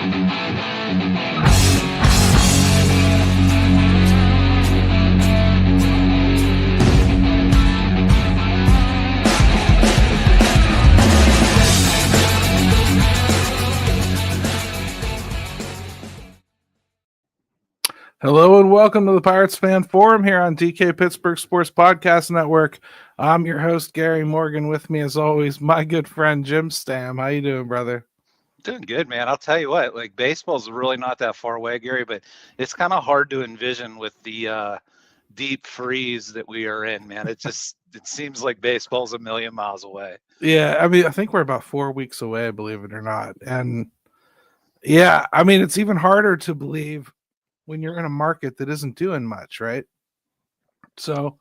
Hello and welcome to the Pirates Fan Forum here on DK Pittsburgh Sports Podcast Network. I'm your host, Gary Morgan. With me, as always, my good friend, Jim Stam. How you doing, brother? Doing good, man. I'll tell you what, like baseball's really not that far away, Gary, but it's kind of hard to envision with the deep freeze that we are in, man. It seems like baseball's a million miles away. Yeah, I mean, I think we're about 4 weeks away, believe it or not. And yeah, I mean, it's even harder to believe when you're in a market that isn't doing much, right? So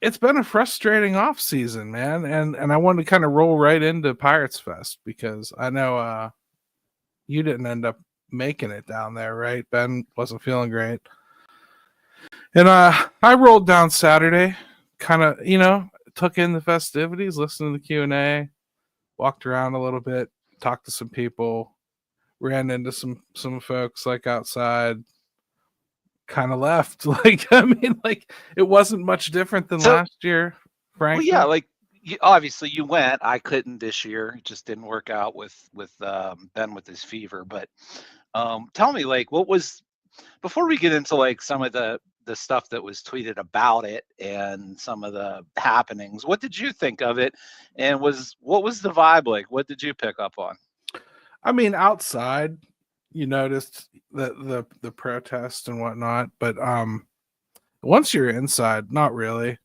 it's been a frustrating off season, man. And I wanted to kind of roll right into Pirates Fest because I know you didn't end up making it down there, right? Ben wasn't feeling great. And I rolled down Saturday, kind of, took in the festivities, listened to the Q&A, walked around a little bit, talked to some people, ran into some folks like outside, kind of left. Like, I mean, like it wasn't much different than last year, frankly. Well, yeah, like obviously you went. I couldn't this year. It just didn't work out with Ben with his fever. But tell me, like, what was before we get into like some of the stuff that was tweeted about it and some of the happenings, what did you think of it? And what was the vibe like? What did you pick up on? I mean, outside, you noticed the protest and whatnot, but once you're inside, not really.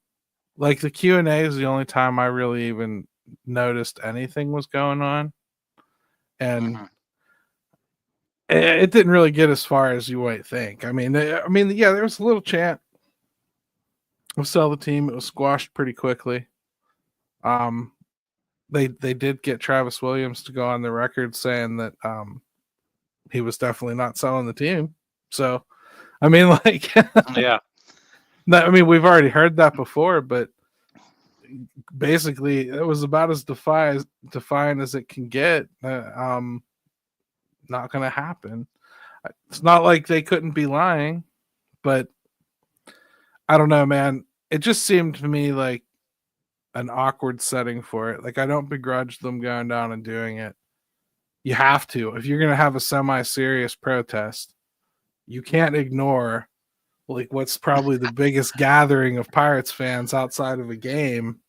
Like the Q&A is the only time I really even noticed anything was going on, and it didn't really get as far as you might think. I mean, yeah, there was a little chant of sell the team. It was squashed pretty quickly. They did get Travis Williams to go on the record saying that he was definitely not selling the team. So, I mean, like, yeah. I mean, we've already heard that before, but basically, it was about as defiant as it can get. Not going to happen. It's not like they couldn't be lying, but I don't know, man. It just seemed to me like an awkward setting for it. Like, I don't begrudge them going down and doing it. You have to. If you're going to have a semi-serious protest, you can't ignore like what's probably the biggest gathering of Pirates fans outside of a game,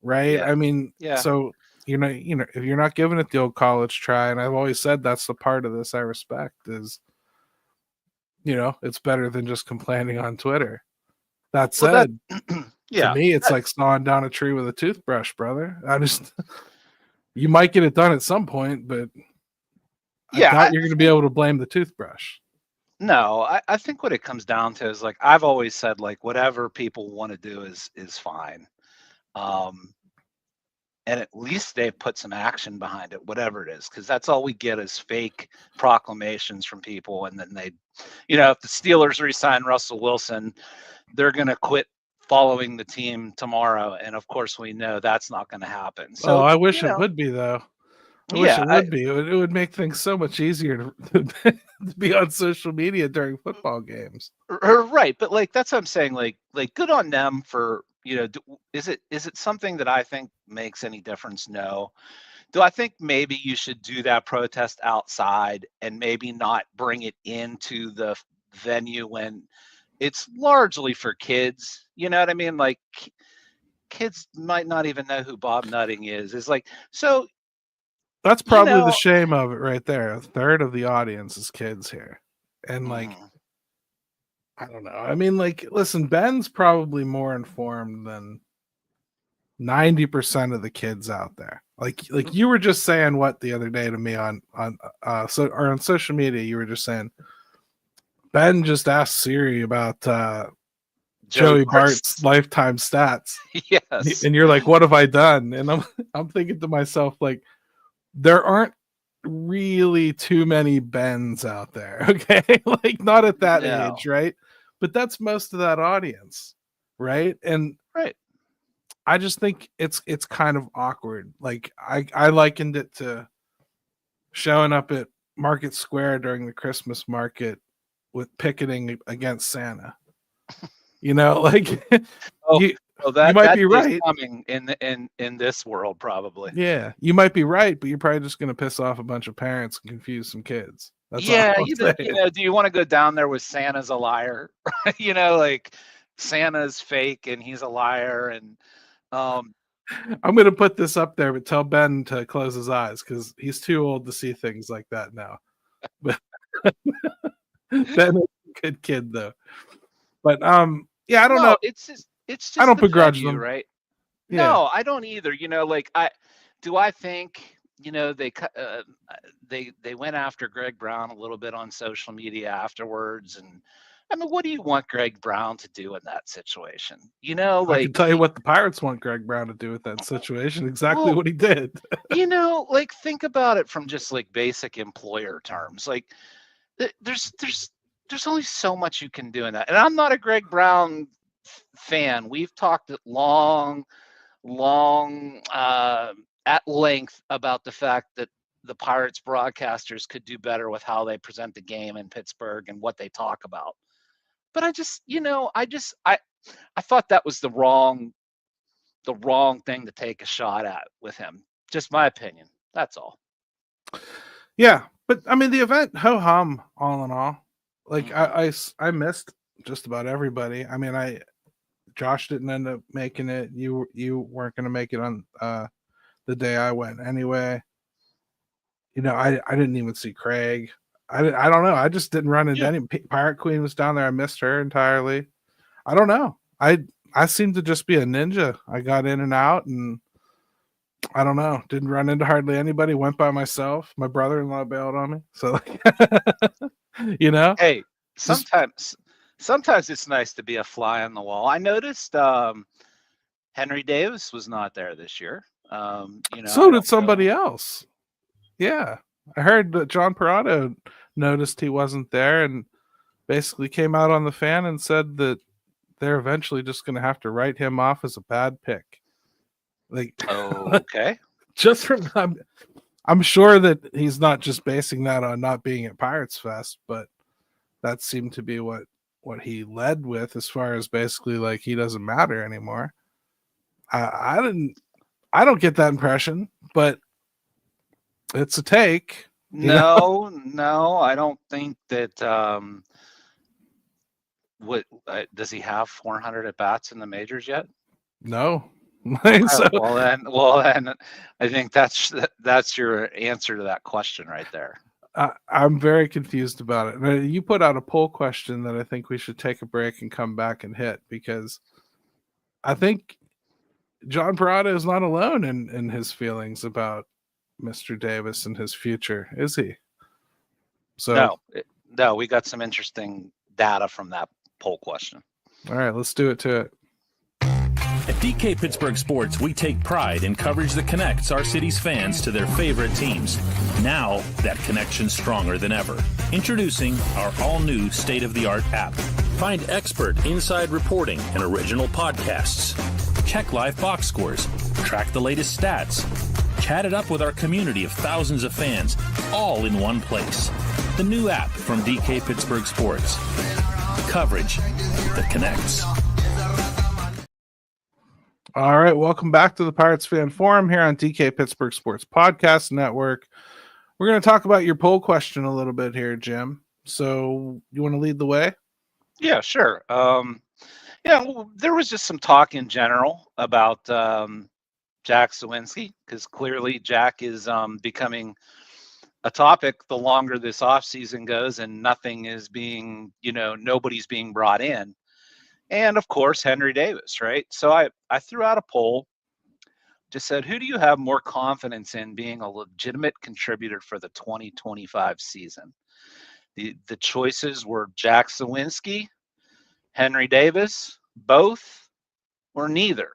right? Yeah. I mean, yeah. So if you're not giving it the old college try, and I've always said that's the part of this I respect is, it's better than just complaining on Twitter. That said, to me, it's like sawing down a tree with a toothbrush, brother. You might get it done at some point, but I doubt you're going to be able to blame the toothbrush. No, I think what it comes down to is like I've always said, like whatever people want to do is fine. And at least they put some action behind it, whatever it is, because that's all we get is fake proclamations from people. And then they, if the Steelers re-sign Russell Wilson, they're going to quit following the team tomorrow. And of course, we know that's not going to happen. So I wish it would be, though. I wish it would be. It would make things so much easier to be on social media during football games. Right, but like that's what I'm saying. Like good on them for is it something that I think makes any difference? No. Do I think maybe you should do that protest outside and maybe not bring it into the venue when it's largely for kids? You know what I mean? Like kids might not even know who Bob Nutting is. It's like so. That's probably the shame of it right there. A third of the audience is kids here. And like, I don't know. I mean, like, listen, Ben's probably more informed than 90% of the kids out there. Like you were just saying what the other day to me on social media, you were just saying Ben just asked Siri about Joey Bart's lifetime stats. Yes. And you're like, what have I done? And I'm thinking to myself, like, there aren't really too many Bens out there, okay? Like not at that age, right? But that's most of that audience, right? And I just think it's kind of awkward. Like I likened it to showing up at Market Square during the Christmas market with picketing against Santa. You know, like Oh, you well, you that might that be is right. coming in this world probably. Yeah, you might be right, but you're probably just going to piss off a bunch of parents and confuse some kids. That's all Yeah, I'm saying. do you want to go down there with Santa's a liar? Like Santa's fake and he's a liar, and um, I'm going to put this up there, but tell Ben to close his eyes because he's too old to see things like that now. But Ben is a good kid though. But yeah, I don't know. no, it's I just don't the begrudge venue, them. right? Yeah. No, I don't either. Like I think they went after Greg Brown a little bit on social media afterwards, and I mean, what do you want Greg Brown to do in that situation? I can Like tell you what the Pirates want Greg Brown to do with that situation. Exactly well, what he did. like think about it from just like basic employer terms. Like there's only so much you can do in that. And I'm not a Greg Brown fan. We've talked at long at length about the fact that the Pirates broadcasters could do better with how they present the game in Pittsburgh and what they talk about. But I thought that was the wrong thing to take a shot at with him. Just my opinion. That's all. Yeah, but I mean the event ho hum all in all. Like Mhm. I missed just about everybody. I mean Josh didn't end up making it. You weren't going to make it on the day I went anyway. I didn't even see Craig. I don't know. I just didn't run into Yeah. any. Pirate Queen was down there. I missed her entirely. I don't know. I seemed to just be a ninja. I got in and out, and I don't know. Didn't run into hardly anybody. Went by myself. My brother-in-law bailed on me. So, you know, Hey, just sometimes it's nice to be a fly on the wall. I noticed Henry Davis was not there this year. I so did don't know. somebody else. Yeah, I heard that John Parado noticed he wasn't there and basically came out on the fan and said that they're eventually just going to have to write him off as a bad pick. Like, Okay. just from I'm sure that he's not just basing that on not being at Pirates Fest, but that seemed to be what he led with as far as basically like he doesn't matter anymore. I don't get that impression, but it's a take. No, I don't think that. What does he have 400 at bats in the majors yet? No. Okay, So well then, I think that's your answer to that question right there. I'm very confused about it. You put out a poll question that I think we should take a break and come back and hit because I think John Parada is not alone in his feelings about Mr. Davis and his future, is he? So, No, we got some interesting data from that poll question. all right, let's do it to it. At DK Pittsburgh Sports, we take pride in coverage that connects our city's fans to their favorite teams. Now, that connection's stronger than ever. Introducing our all-new state-of-the-art app. Find expert inside reporting and original podcasts. Check live box scores. Track the latest stats. Chat it up with our community of thousands of fans, all in one place. The new app from DK Pittsburgh Sports. Coverage that connects. All right, welcome back to the Pirates Fan Forum here on DK Pittsburgh Sports Podcast Network. We're going to talk about your poll question a little bit here, Jim. So, you want to lead the way? Yeah, sure. There was just some talk in general about Jack Suwinski, because clearly Jack is becoming a topic the longer this offseason goes, and nobody's being brought in. And of course, Henry Davis, right? So I threw out a poll, just said, who do you have more confidence in being a legitimate contributor for the 2025 season? The choices were Jack Suwinski, Henry Davis, both, or neither.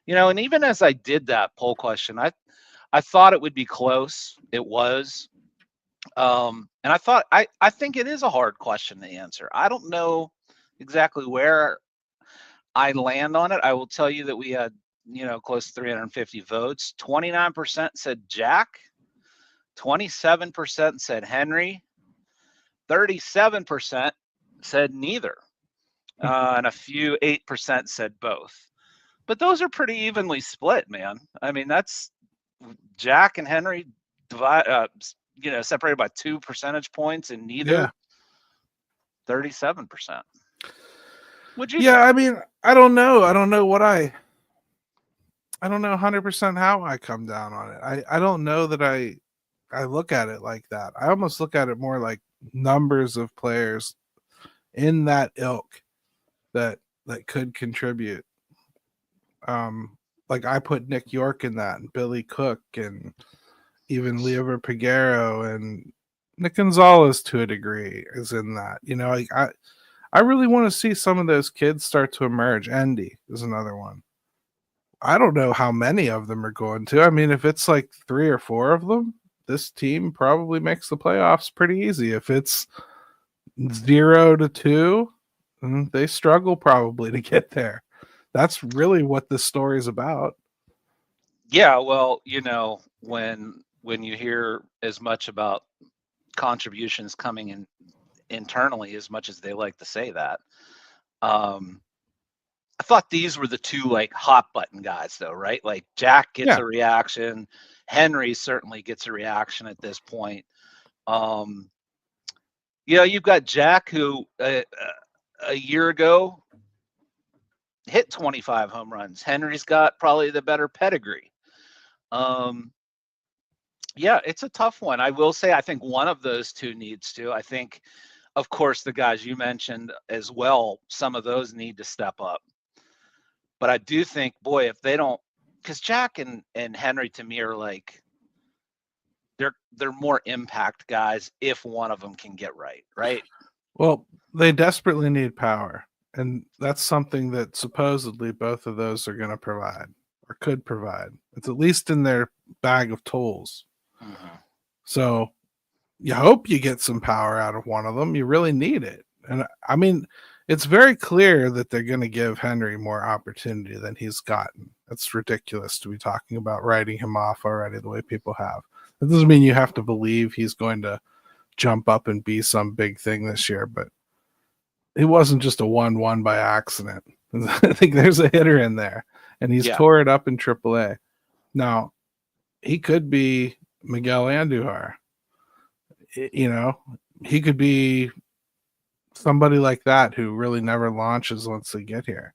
And even as I did that poll question, I thought it would be close. It was. And I think it is a hard question to answer. I don't know exactly where I land on it. I will tell you that we had, close to 350 votes. 29% said Jack, 27% said Henry, 37% said neither, and a few 8% said both. But those are pretty evenly split, man. I mean, that's Jack and Henry separated by 2 percentage points, and neither 37%. Would you? Yeah, I mean, I don't know. I don't know 100% how I come down on it. I don't know that I look at it like that. I almost look at it more like numbers of players in that ilk that could contribute. Like I put Nick York in that, and Billy Cook, and even Leover Piguero, and Nick Gonzalez to a degree is in that. You know, like I really want to see some of those kids start to emerge. Endy is another one. I don't know how many of them are going to. I mean, if it's like 3 or 4 of them, this team probably makes the playoffs pretty easy. If it's 0 to 2, they struggle probably to get there. That's really what this story is about. Yeah, well, you know, when you hear as much about contributions coming in internally, as much as they like to say that, I thought these were the 2 like hot button guys, though, right? Like Jack gets a reaction, Henry certainly gets a reaction at this point. You've got Jack, who a year ago hit 25 home runs. Henry's got probably the better pedigree. It's a tough one. I will say I think one of those 2 needs to. I think, of course, the guys you mentioned as well, some of those need to step up. But I do think, boy, if they don't, because Jack and Henry to me are like, they're more impact guys if one of them can get right? Well, they desperately need power, and that's something that supposedly both of those are going to provide or could provide. It's at least in their bag of tools. Mm-hmm. So you hope you get some power out of one of them. You really need it. And I mean, it's very clear that they're going to give Henry more opportunity than he's gotten. It's ridiculous to be talking about writing him off already the way people have. That doesn't mean you have to believe he's going to jump up and be some big thing this year, but it wasn't just a 1-1 by accident. I think there's a hitter in there, and he's tore it up in AAA. Now, he could be Miguel Andujar. You know, he could be somebody like that who really never launches once they get here.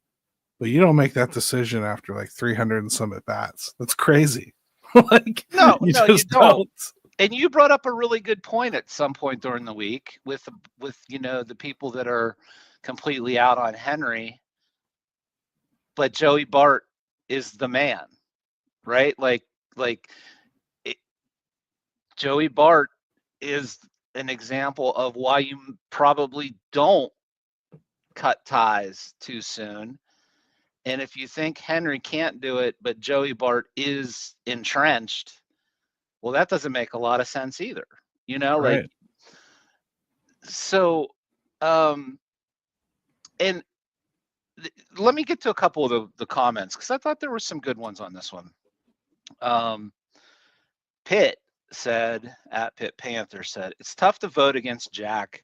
But you don't make that decision after like 300 and some at bats. That's crazy. Like, you don't. And you brought up a really good point at some point during the week with the people that are completely out on Henry, but Joey Bart is the man, right? Joey Bart is an example of why you probably don't cut ties too soon. And if you think Henry can't do it, but Joey Bart is entrenched, well, that doesn't make a lot of sense either. You know, right. And let me get to a couple of the comments, because I thought there were some good ones on this one. Pitt said, at Pitt Panther said, it's tough to vote against Jack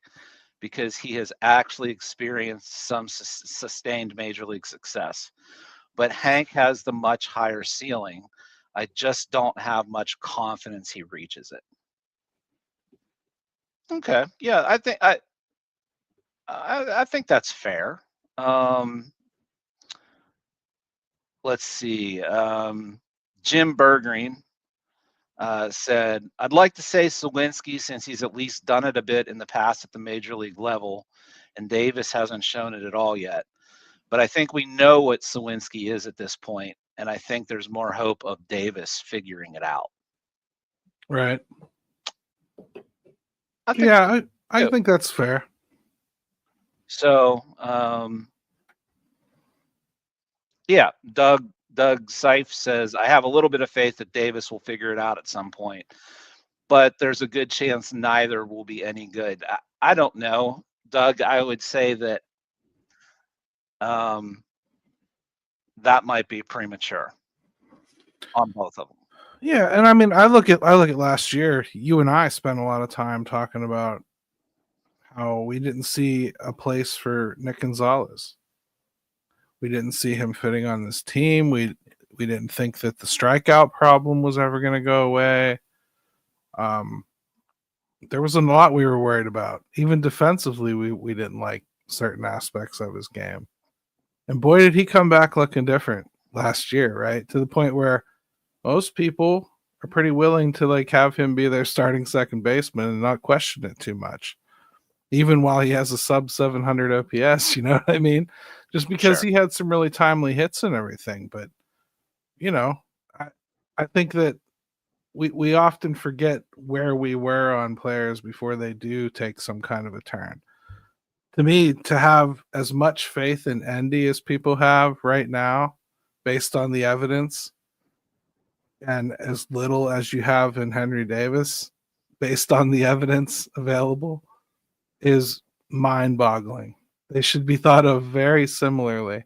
because he has actually experienced some sustained major league success. But Hank has the much higher ceiling. I just don't have much confidence he reaches it. Okay. Yeah, I think that's fair. Let's see. Jim Bergreen said, I'd like to say Sawinski, since he's at least done it a bit in the past at the major league level, and Davis hasn't shown it at all yet. But I think we know what Sawinski is at this point, and I think there's more hope of Davis figuring it out. Right. I think that's fair. So, Doug Seif says, I have a little bit of faith that Davis will figure it out at some point, but there's a good chance neither will be any good. I don't know, Doug. I would say that that might be premature on both of them. Yeah, and I mean, I look at last year. You and I spent a lot of time talking about how we didn't see a place for Nick Gonzalez. We didn't see him fitting on this team. We didn't think that the strikeout problem was ever going to go away. There was a lot we were worried about. Even defensively, we didn't like certain aspects of his game. And boy, did he come back looking different last year, right? To the point where most people are pretty willing to like have him be their starting second baseman and not question it too much. Even while he has a sub 700 OPS, you know what I mean? Just because Sure. he had some really timely hits and everything. But, you know, I think that we often forget where we were on players before they do take some kind of a turn. To me, to have as much faith in Endy as people have right now, based on the evidence, and as little as you have in Henry Davis, based on the evidence available, is mind-boggling. They should be thought of very similarly.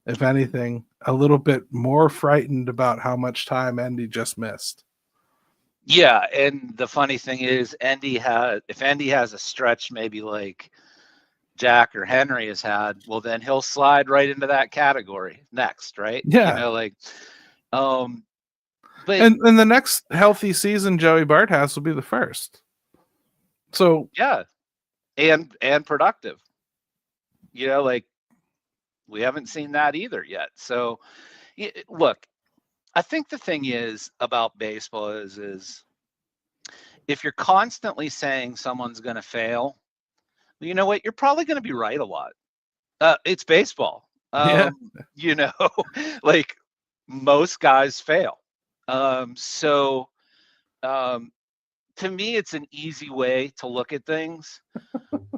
If anything, a little bit more frightened about how much time Endy just missed. Yeah, and the funny thing is, if Endy has a stretch, maybe like Jack or Henry has had, well, then he'll slide right into that category next, right? Yeah. You know, like, but And the next healthy season Joey Bart has will be the first. So yeah, and productive. You know, like we haven't seen that either yet. So, look, I think the thing is about baseball is if you're constantly saying someone's going to fail, you know what? You're probably going to be right a lot. It's baseball. Yeah. You know, like most guys fail. To me, it's an easy way to look at things.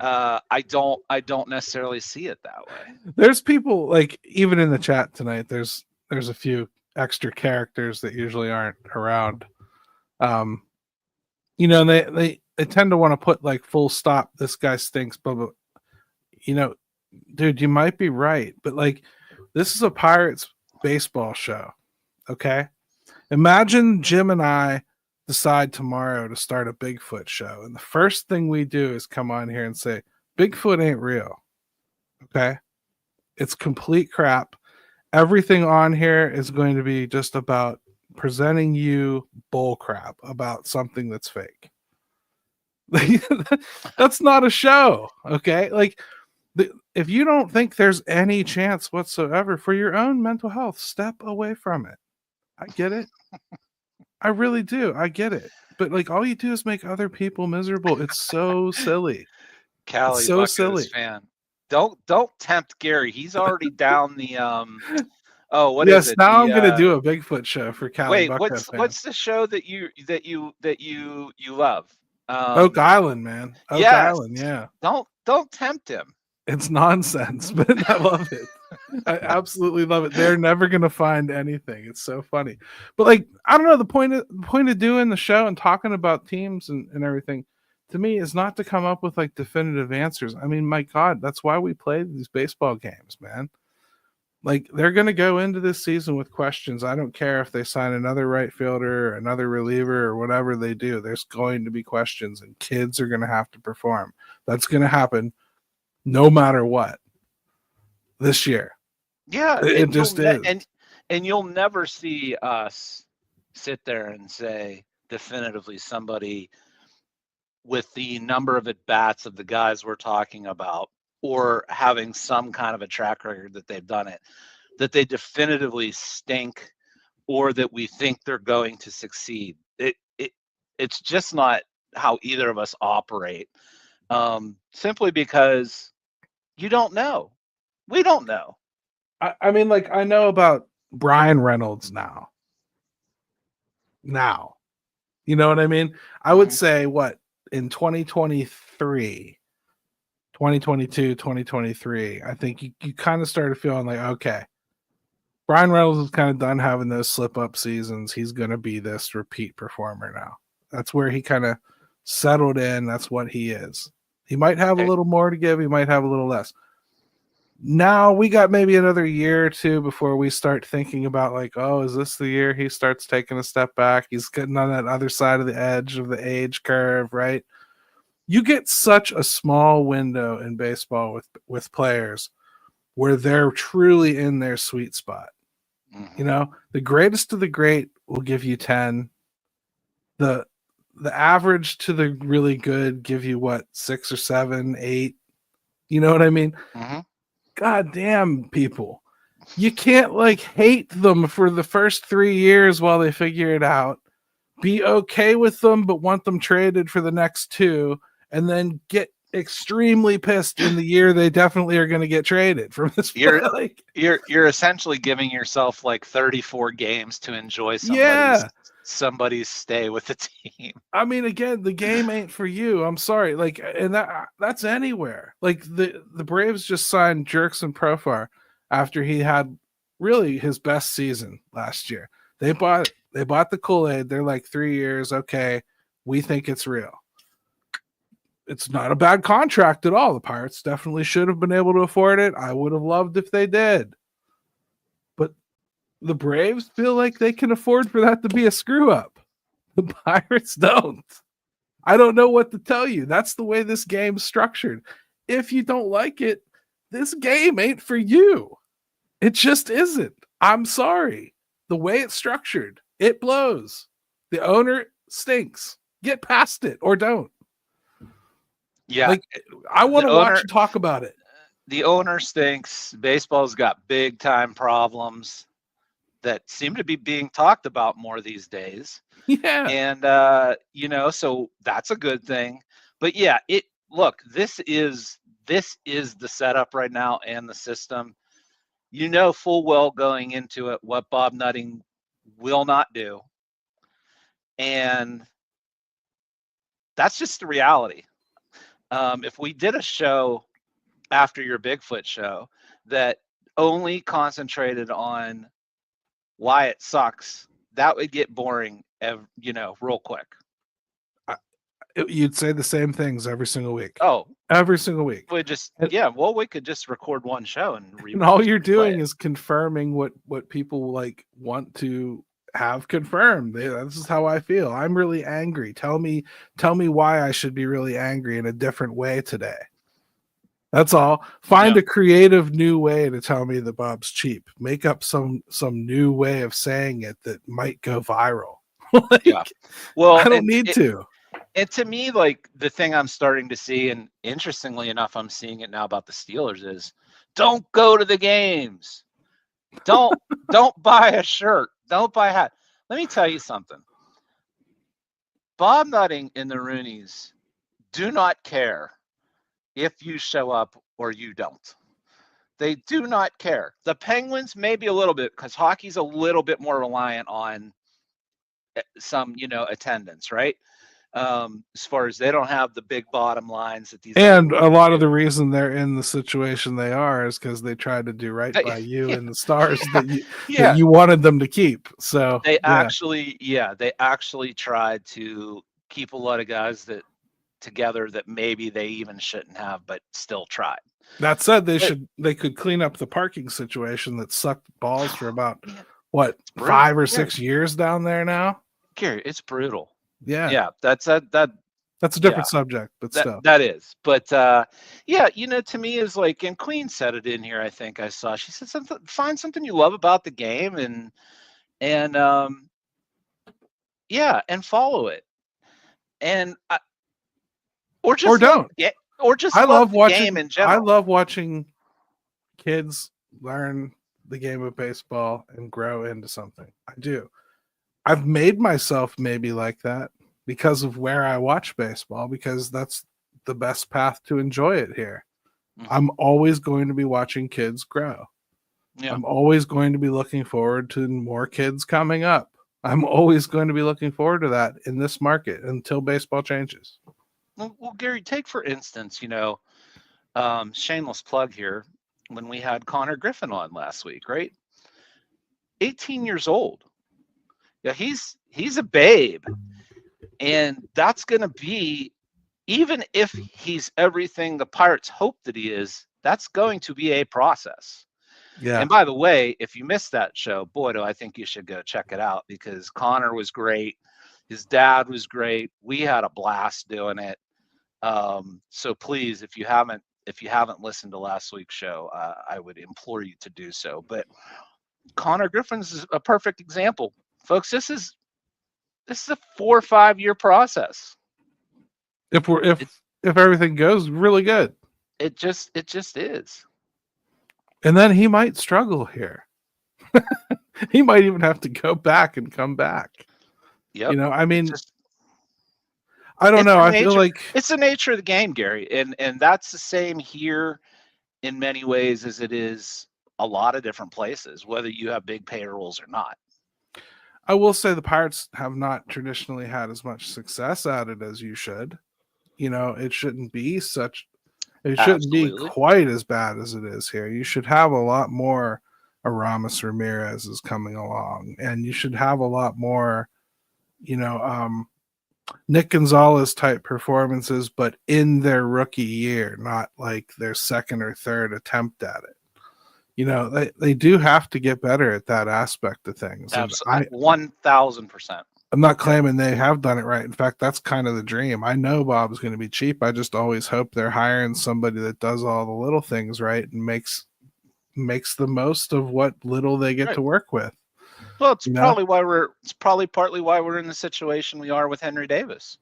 I don't necessarily see it that way. There's people like even in the chat tonight. There's a few extra characters that usually aren't around. You know, and they tend to want to put like full stop. This guy stinks, but you know, dude, you might be right, but like this is a Pirates baseball show. Okay, imagine Jim and I decide tomorrow to start a Bigfoot show, and the first thing we do is come on here and say Bigfoot ain't real. Okay, it's complete crap. Everything on here is going to be just about presenting you bull crap about something that's fake. That's not a show. Okay, like if you don't think there's any chance whatsoever for your own mental health, step away from it. I get it. I really do. I get it. But like all you do is make other people miserable. It's so silly. Callie, so Buckos silly. fan. Don't tempt Gary. He's already down the what yes, is it? now I'm gonna do a Bigfoot show for Callie. Wait, what's the show that you love? Oak Island, man. Oak Island, yeah. Don't tempt him. It's nonsense, but I love it. I absolutely love it. They're never gonna find anything. It's so funny. But like, I don't know, the point of doing the show and talking about teams and everything, to me, is not to come up with like definitive answers. I mean, my God, that's why we play these baseball games, man. Like they're gonna go into this season with questions. I don't care if they sign another right fielder, or another reliever, or whatever they do. There's going to be questions, and kids are gonna have to perform. That's gonna happen no matter what this year. Yeah, it just is. And you'll never see us sit there and say definitively somebody with the number of at-bats of the guys we're talking about, or having some kind of a track record that they've done it, that they definitively stink, or that we think they're going to succeed. It's just not how either of us operate. Simply because you don't know. We don't know. I mean, like, I know about Brian Reynolds now. You know what I mean? I would say in 2023, 2022, 2023, I think you kind of started feeling like, okay, Brian Reynolds is kind of done having those slip-up seasons. He's going to be this repeat performer now. That's where he kind of settled in. That's what he is. He might have a little more to give. He might have a little less. now we got maybe another year or two before we start thinking about like, oh, is this the year he starts taking a step back? He's getting on that other side of the edge of the age curve, right? You get such a small window in baseball with players where they're truly in their sweet spot. You know, the greatest of the great will give you 10. The average to the really good give you what, 6 or 7, 8. You know what I mean? God damn, people. You can't like hate them for the first 3 years while they figure it out. Be okay with them, but want them traded for the next 2, and then get extremely pissed in the year they definitely are going to get traded from this. You're essentially giving yourself like 34 games to enjoy somebody's stay with the team. I mean, again, the game ain't for you. I'm sorry. Like, and that's anywhere. Like the Braves just signed Jurickson Profar after he had really his best season last year. They bought the Kool-Aid. They're like 3 years. Okay, we think it's real. It's not a bad contract at all. The Pirates definitely should have been able to afford it. I would have loved if they did. But the Braves feel like they can afford for that to be a screw up. The Pirates don't. I don't know what to tell you. That's the way this game's structured. If you don't like it, this game ain't for you. It just isn't. I'm sorry. The way it's structured, it blows. The owner stinks. Get past it or don't. Yeah. Like, I want to watch and talk about it. The owner stinks. Baseball's got big time problems that seem to be being talked about more these days. Yeah. And you know, so that's a good thing. But yeah, this is the setup right now and the system. You know full well going into it what Bob Nutting will not do. And that's just the reality. If we did a show after your Bigfoot show that only concentrated on why it sucks, that would get boring, real quick. You'd say the same things every single week. Oh, every single week. We could just record one show and all you're doing is confirming what people like want to have confirmed. This is how I feel. I'm really angry. Tell me why I should be really angry in a different way today. That's all. Find a creative new way to tell me that Bob's cheap. Make up some new way of saying it that might go viral. Well, I don't need to. And to me, like, the thing I'm starting to see, and interestingly enough, I'm seeing it now about the Steelers, is don't go to the games. Don't buy a shirt. Don't buy a hat. Let me tell you something. Bob Nutting and the Rooneys do not care if you show up or you don't. They do not care. The Penguins maybe a little bit, because hockey's a little bit more reliant on some, attendance, right? As far as they don't have the big bottom lines that these, and a lot of the reason they're in the situation they are is because they tried to do right by you and the Stars that you wanted them to keep. So they actually tried to keep a lot of guys that together that maybe they even shouldn't have, but still tried. That said, they could clean up the parking situation that sucked balls for about 5 or 6 years down there now. Gary, it's brutal. Yeah. That's a different subject, but still. That is. But to me is like, and Queen said it in here, I think I saw. She said find something you love about the game and follow it. And don't. I love watching game in general. I love watching kids learn the game of baseball and grow into something. I do. I've made myself maybe like that because of where I watch baseball, because that's the best path to enjoy it here. Mm-hmm. I'm always going to be watching kids grow. Yeah. I'm always going to be looking forward to more kids coming up. I'm always going to be looking forward to that in this market until baseball changes. Well, Gary, take for instance, shameless plug here, when we had Connor Griffin on last week, right? 18 years old. Yeah, he's a babe, and that's going to be, even if he's everything the Pirates hope that he is, That's going to be a process. Yeah. And by the way, if you missed that show, boy, do I think you should go check it out, because Connor was great. His dad was great. We had a blast doing it. So please, if you haven't listened to last week's show, I would implore you to do so. But Connor Griffin's is a perfect example, folks. This is a 4 or 5 year process. If everything goes really good, It just is. and then he might struggle here. He might even have to go back and come back. Yep. I mean, Just, I don't it's know. the I feel nature- like it's the nature of the game, Gary, and that's the same here in many ways as it is a lot of different places, whether you have big payrolls or not. I will say the Pirates have not traditionally had as much success at it as you should. It shouldn't be Absolutely. quite as bad as it is here. You should have a lot more Aramis Ramirez is coming along, and you should have a lot more, Nick Gonzalez type performances, but in their rookie year, not like their second or third attempt at it. They do have to get better at that aspect of things. And Absolutely. 1,000%. I'm not claiming they have done it right. In fact, that's kind of the dream. I know Bob's going to be cheap. I just always hope they're hiring somebody that does all the little things right and makes the most of what little they get to work with. Well, it's probably partly why we're in the situation we are with Henry Davis,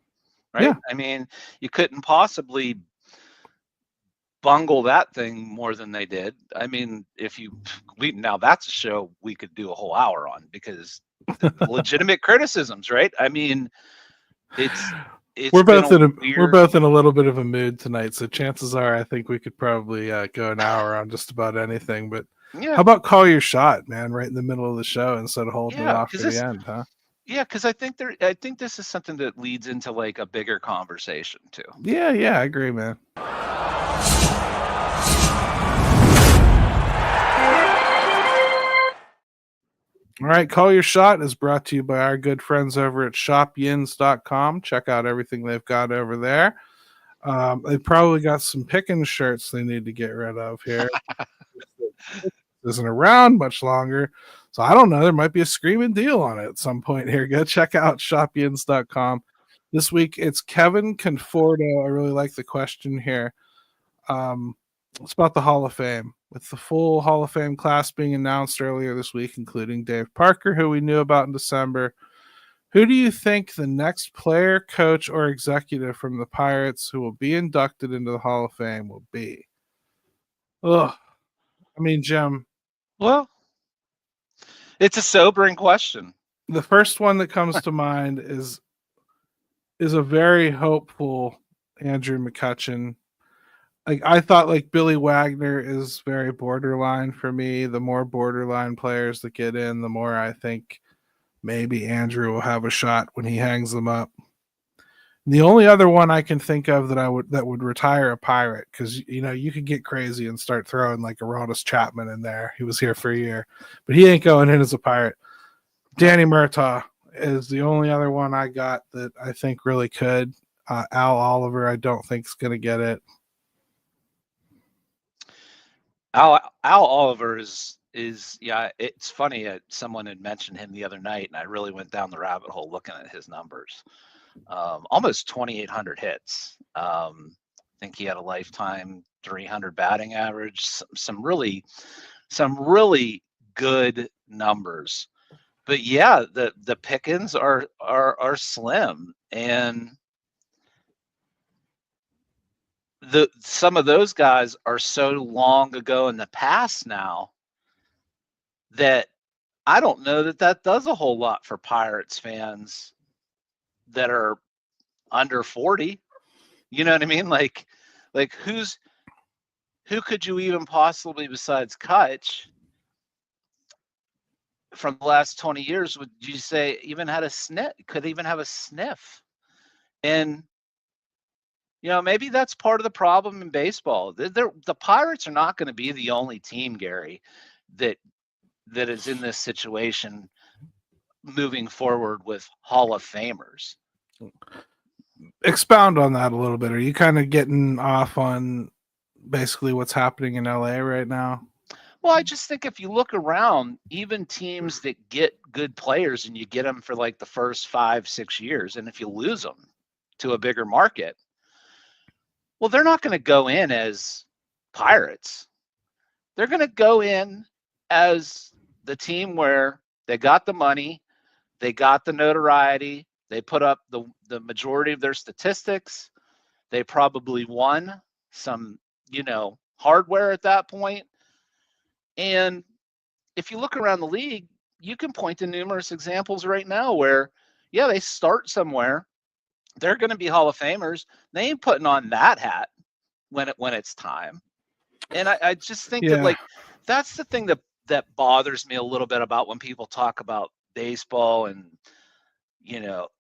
right? Yeah. I mean, you couldn't possibly bungle that thing more than they did. I mean, now that's a show we could do a whole hour on, because legitimate criticisms, right? I mean, we're both in a little bit of a mood tonight, so chances are I think we could probably go an hour on just about anything. But yeah, how about call your shot, man, right in the middle of the show instead of holding it off to the end, huh? Yeah, because I think this is something that leads into like a bigger conversation too. Yeah, I agree, man. All right, Call Your Shot is brought to you by our good friends over at shopyins.com. Check out everything they've got over there. They've probably got some Pickens shirts they need to get rid of here. Isn't around much longer, so I don't know. There might be a screaming deal on it at some point here. Go check out shopyins.com. This week it's Kevin Conforto. I really like the question here. It's about the Hall of Fame. With the full Hall of Fame class being announced earlier this week, including Dave Parker, who we knew about in December, who do you think the next player, coach, or executive from the Pirates who will be inducted into the Hall of Fame will be? Ugh. I mean, Jim. Well, it's a sobering question. The first one that comes to mind is a very hopeful Andrew McCutchen. Like, I thought like Billy Wagner is very borderline for me. The more borderline players that get in, the more I think maybe Andrew will have a shot when he hangs them up. The only other one I can think of that would retire a Pirate, because you could get crazy and start throwing like Aroldis Chapman in there. He was here for a year, but he ain't going in as a Pirate. Danny Murtaugh is the only other one I got that I think really could. Al Oliver, I don't think is going to get it. Al Oliver is yeah. It's funny. Someone had mentioned him the other night, and I really went down the rabbit hole looking at his numbers. Almost 2,800 hits. I think he had a lifetime 300 batting average. Some really good numbers. But yeah, the pickings are slim, and some of those guys are so long ago in the past now that I don't know that does a whole lot for Pirates fans that are under 40. You know what I mean? Like who could you even possibly, besides Kutch, from the last 20 years, would you say even had a sniff? Could even have a sniff? And maybe that's part of the problem in baseball. The Pirates are not going to be the only team, Gary, that is in this situation moving forward with Hall of Famers. Expound on that a little bit. Are you kind of getting off on basically what's happening in LA right now. Well, I just think if you look around, even teams that get good players and you get them for like the first 5-6 years, and if you lose them to a bigger market, well, they're not going to go in as Pirates. They're going to go in as the team where they got the money, they got the notoriety, they put up the majority of their statistics, they probably won some, hardware at that point. And if you look around the league, you can point to numerous examples right now where, yeah, they start somewhere. They're going to be Hall of Famers. They ain't putting on that hat when it's time. And I just think that, like, that's the thing that bothers me a little bit about when people talk about baseball and,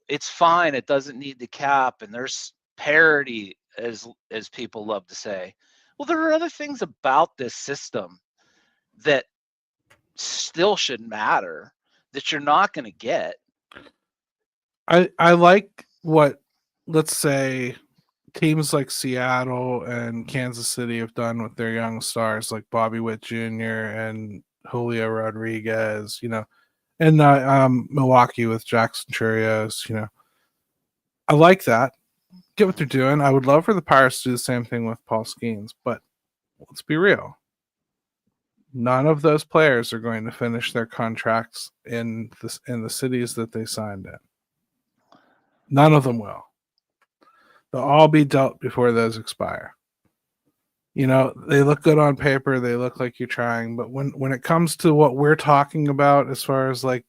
it's fine. It doesn't need the cap, and there's parity, as people love to say. Well, there are other things about this system that still should matter that you're not going to get. I like what, let's say, teams like Seattle and Kansas City have done with their young stars like Bobby Witt Jr. and Julio Rodriguez, and Milwaukee with Jackson Chirios, I like that. Get what they're doing. I would love for the Pirates to do the same thing with Paul Skeens, but let's be real. None of those players are going to finish their contracts in the cities that they signed in. None of them will. They'll all be dealt before those expire. They look good on paper. They look like you're trying. But when it comes to what we're talking about as far as like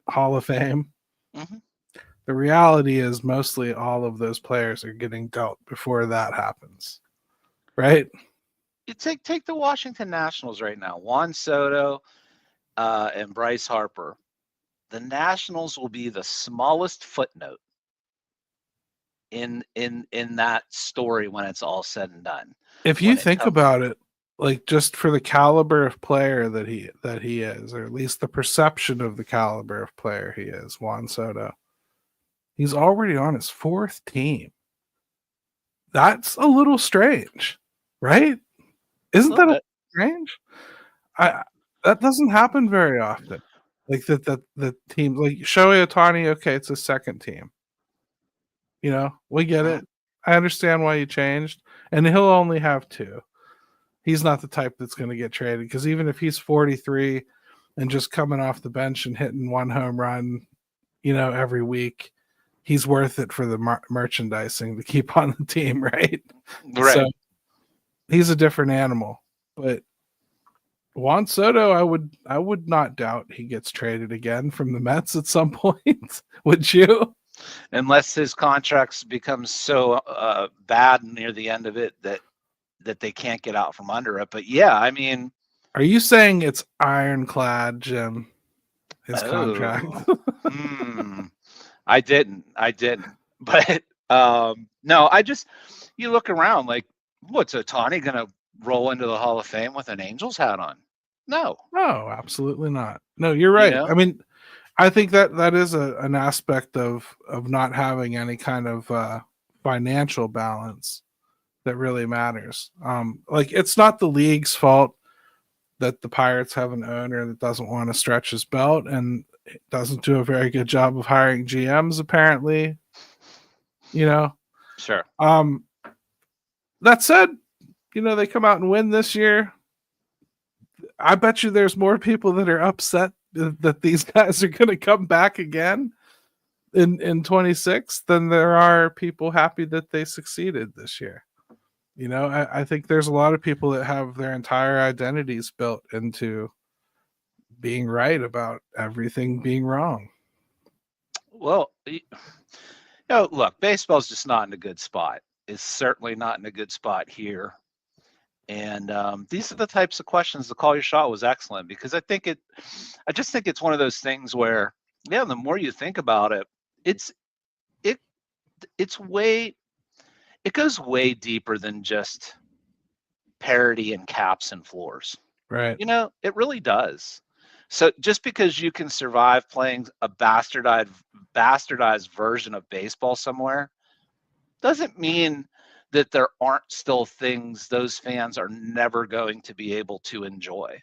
Hall of Fame, the reality is mostly all of those players are getting dealt before that happens. Right? You take the Washington Nationals right now. Juan Soto and Bryce Harper. The Nationals will be the smallest footnote in that story when it's all said and done. If you think about it, like just for the caliber of player that he is, or at least the perception of the caliber of player he is, Juan Soto, he's already on his 4th team. That's a little strange, right? Isn't that a little strange? That doesn't happen very often. Like the team, like Shohei Ohtani, okay, it's a 2nd team. We get it. I understand why you changed, and he'll only have 2. He's not the type that's going to get traded, because even if he's 43 and just coming off the bench and hitting 1 home run, every week, he's worth it for the merchandising to keep on the team, right? Right. So he's a different animal. But Juan Soto, I would not doubt he gets traded again from the Mets at some point. Would you? Unless his contracts become so bad near the end of it that they can't get out from under it. But yeah, I mean, are you saying it's ironclad, Jim? His contract? I didn't. But no, you look around, like, what's Ohtani gonna roll into the Hall of Fame with an Angels hat on? No, absolutely not. No, you're right. I mean, I think that is an aspect of not having any kind of financial balance that really matters. Like, it's not the league's fault that the Pirates have an owner that doesn't want to stretch his belt and doesn't do a very good job of hiring GMs, apparently. Sure. That said, they come out and win this year. I bet you there's more people that are upset that these guys are going to come back again in 26 than there are people happy that they succeeded this year. I think there's a lot of people that have their entire identities built into being right about everything being wrong. Well, look, baseball's just not in a good spot. It's certainly not in a good spot here. And these are the types of questions. The Call Your Shot was excellent, because I just think it's one of those things where, yeah, the more you think about it, it goes way deeper than just parity and caps and floors. Right. It really does. So just because you can survive playing a bastardized version of baseball somewhere doesn't mean that there aren't still things those fans are never going to be able to enjoy.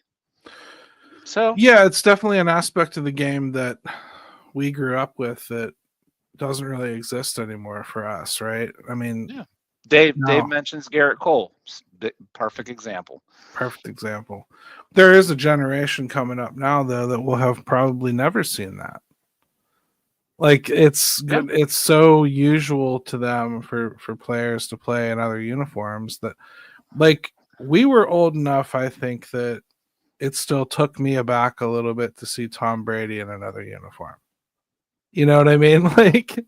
So yeah, it's definitely an aspect of the game that we grew up with that doesn't really exist anymore for us, right? I mean, yeah. Dave no. mentions Garrett Cole. Perfect example. Perfect example. There is a generation coming up now, though, that will have probably never seen that. Like, it's good. It's so usual to them for players to play in other uniforms that, like, we were old enough, I think, that it still took me aback a little bit to see Tom Brady in another uniform. You know what I mean? Like,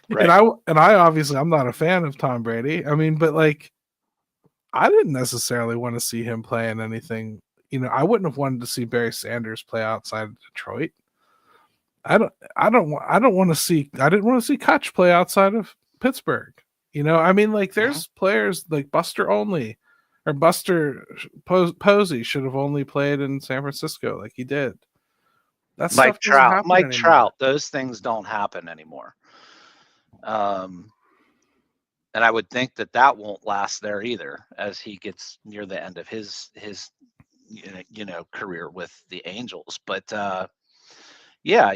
Right. and I obviously I'm not a fan of Tom Brady. I mean, but like, I didn't necessarily want to see him play in anything. You know, I wouldn't have wanted to see Barry Sanders play outside of Detroit. I didn't want to see Kutch play outside of Pittsburgh. You know, I mean, like, there's players like Buster Olney or Buster Posey should have only played in San Francisco like he did. That's Mike Trout. Those things don't happen anymore. And I would think that won't last there either, as he gets near the end of his career with the Angels. But yeah,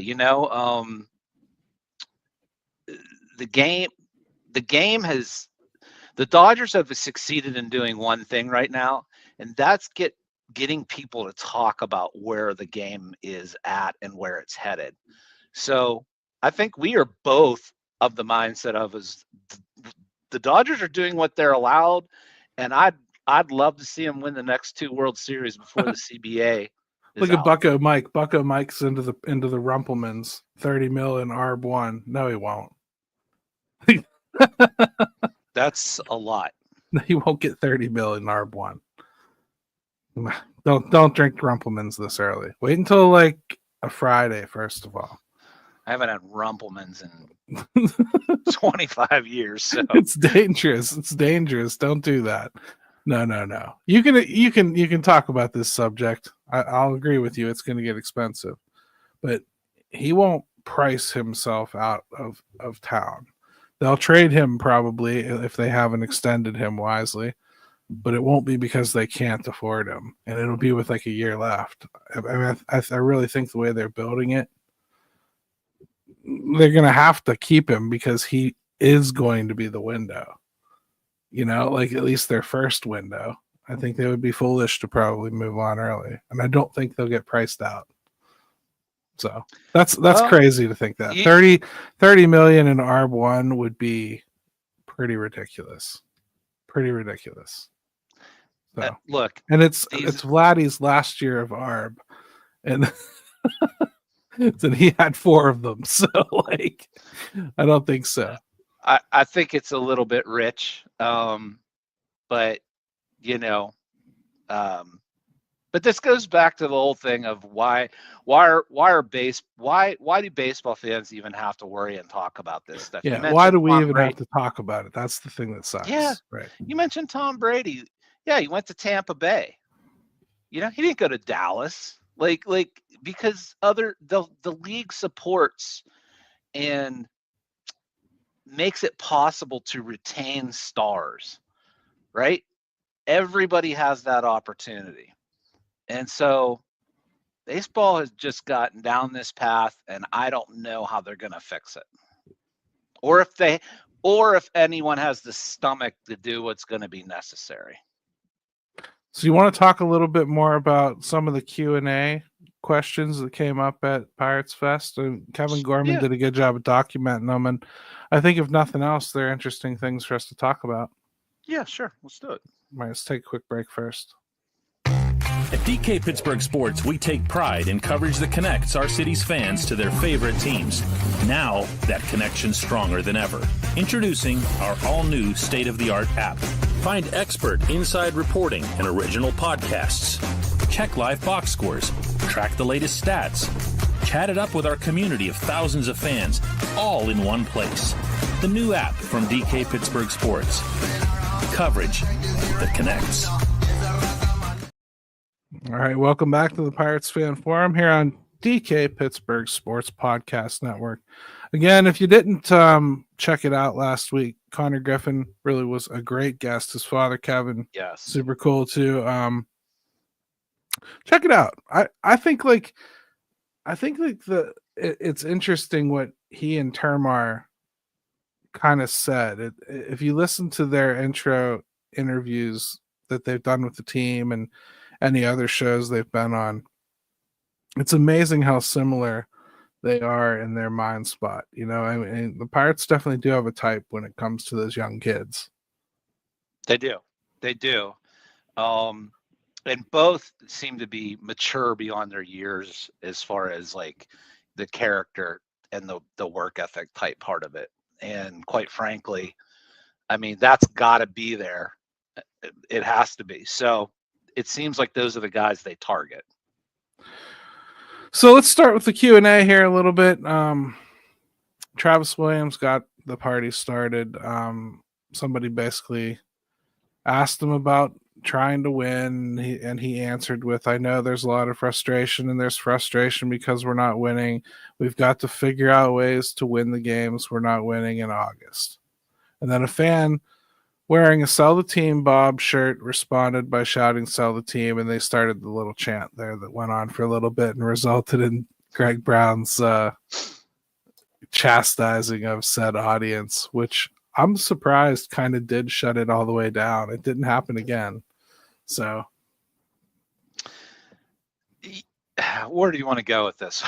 the Dodgers have succeeded in doing one thing right now, and that's getting people to talk about where the game is at and where it's headed. So I think we are both of the mindset of is the Dodgers are doing what they're allowed, and I'd love to see them win the next 2 World Series before the CBA. Look at Bucko Mike. Bucko Mike's into the Rumpelmans. $30 million ARB one. No, he won't. That's a lot. He won't get $30 million ARB one. Don't drink Rumpelmans this early. Wait until like a Friday, first of all. I haven't had Rumpelmans in 25 years. So. It's dangerous. It's dangerous. Don't do that. No. You can talk about this subject. I'll agree with you. It's going to get expensive, but he won't price himself out of town. They'll trade him probably if they haven't extended him wisely, but it won't be because they can't afford him, and it'll be with like a year left. I mean, I really think the way they're building it, they're going to have to keep him because he is going to be the window. You know, like at least their first window. I think they would be foolish to probably move on early, and I don't think they'll get priced out. So that's crazy to think that 30 million in ARB1 would be pretty ridiculous. So look, and it's Vladdy's last year of ARB, and and he had 4 of them. So like, I don't think so. I think it's a little bit rich, but but this goes back to the whole thing of why do baseball fans even have to worry and talk about this stuff? Yeah, why do we even have to talk about it? That's the thing that sucks. Yeah, right. You mentioned Tom Brady. Yeah, he went to Tampa Bay. He didn't go to Dallas. Like because the league supports and makes it possible to retain stars, right? Everybody has that opportunity. And so baseball has just gotten down this path, and I don't know how they're going to fix it. Or if anyone has the stomach to do what's going to be necessary. So you want to talk a little bit more about some of the Q&A questions that came up at Pirates Fest? And Kevin Gorman did a good job of documenting them, and I think if nothing else, they're interesting things for us to talk about. Yeah, sure. Let's do it. All right, let's take a quick break first. At DK Pittsburgh Sports, we take pride in coverage that connects our city's fans to their favorite teams. Now, that connection's stronger than ever. Introducing our all-new state-of-the-art app. Find expert inside reporting and original podcasts. Check live box scores. Track the latest stats. Chat it up with our community of thousands of fans, all in one place. The new app from DK Pittsburgh Sports. Coverage that connects. All right, welcome back to the Pirates Fan Forum here on DK Pittsburgh Sports Podcast Network. Again, if you didn't check it out last week, Connor Griffin really was a great guest. His father, Kevin, Yes. super cool too. Check it out. I think like it's interesting what he and Termar kind of said. If you listen to their intro interviews that they've done with the team and any other shows they've been on, it's amazing how similar they are in their mind spot. You know, I mean, the Pirates definitely do have a type when it comes to those young kids. They do. They do. And both seem to be mature beyond their years as far as like the character and the work ethic type part of it. And quite frankly, I mean, that's got to be there. It has to be. So it seems like those are the guys they target. So let's start with the Q&A here a little bit. Travis Williams got the party started. Somebody basically asked him about trying to win, and he answered with, I know there's a lot of frustration, and there's frustration because we're not winning. We've got to figure out ways to win the games we're not winning in August. And then a fan wearing a Sell the Team Bob shirt responded by shouting Sell the Team, and they started the little chant there that went on for a little bit and resulted in Greg Brown's chastising of said audience, which I'm surprised kind of did shut it all the way down. It didn't happen again. So where do you want to go with this?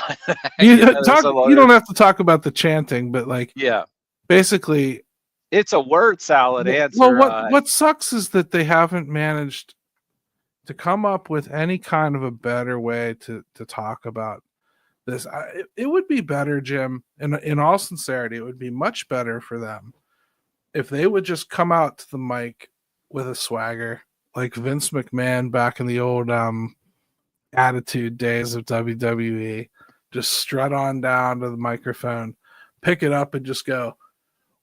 you don't have to talk about the chanting, but like, yeah, basically it's a word salad answer. Well, what sucks is that they haven't managed to come up with any kind of a better way to talk about this. It would be better, Jim, in all sincerity, it would be much better for them if they would just come out to the mic with a swagger like Vince McMahon back in the old Attitude days of WWE. Just strut on down to the microphone, pick it up, and just go,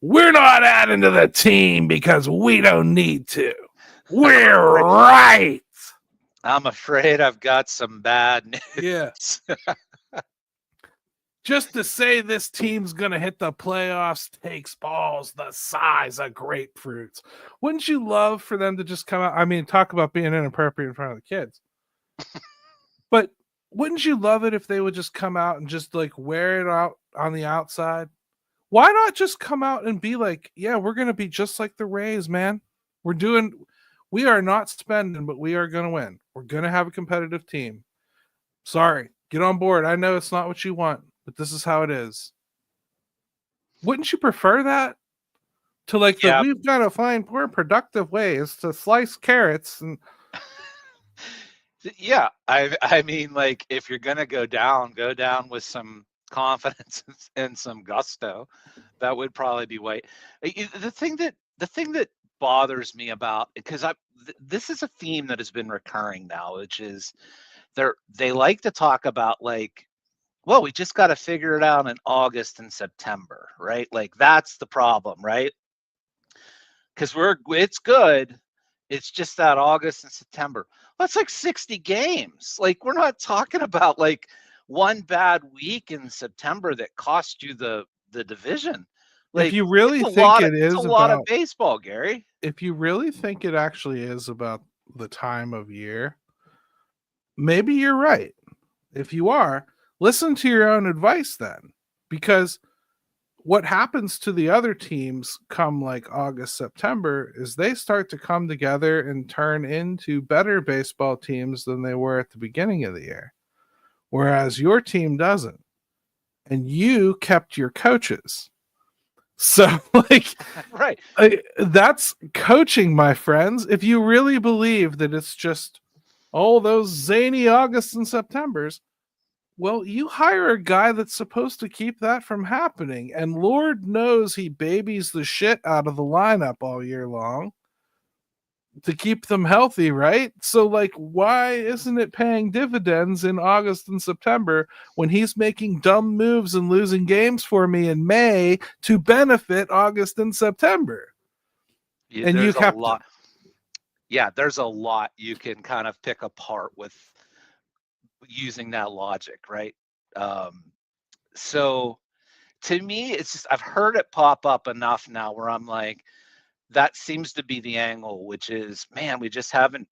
we're not adding to the team because we don't need to. We're right. I'm afraid I've got some bad news. Yeah. Just to say this team's going to hit the playoffs takes balls the size of grapefruits. Wouldn't you love for them to just come out? I mean, talk about being inappropriate in front of the kids. But wouldn't you love it if they would just come out and just like wear it out on the outside? Why not just come out and be like, yeah, we're going to be just like the Rays, man. We are not spending, but we are going to win. We're going to have a competitive team. Sorry, get on board. I know it's not what you want, but this is how it is. Wouldn't you prefer that? To like, Yeah. we've got to find more productive ways to slice carrots. And yeah, I mean, like, if you're going to go down with some confidence and some gusto. That would probably be way. The thing that bothers me about, because this is a theme that has been recurring now, which is they like to talk about like, well, we just got to figure it out in August and September, right? Like that's the problem, right? Because it's good. It's just that August and September. That's like 60 games. Like we're not talking about like one bad week in September that cost you the division. Like, if you really think it's a lot of baseball, Gary. If you really think it actually is about the time of year, maybe you're right. If you are, listen to your own advice then, because what happens to the other teams come like August, September is they start to come together and turn into better baseball teams than they were at the beginning of the year. Whereas your team doesn't. And you kept your coaches. So, like, right. That's coaching, my friends. If you really believe that it's just, those zany Augusts and Septembers, well, you hire a guy that's supposed to keep that from happening. And Lord knows he babies the shit out of the lineup all year long to keep them healthy, right? So, like, why isn't it paying dividends in August and September when he's making dumb moves and losing games for me in May to benefit August and September? Yeah, and you kept a lot. Yeah, there's a lot you can kind of pick apart with using that logic, right? So to me, it's just I've heard it pop up enough now where I'm like, that seems to be the angle, which is, man, we just haven't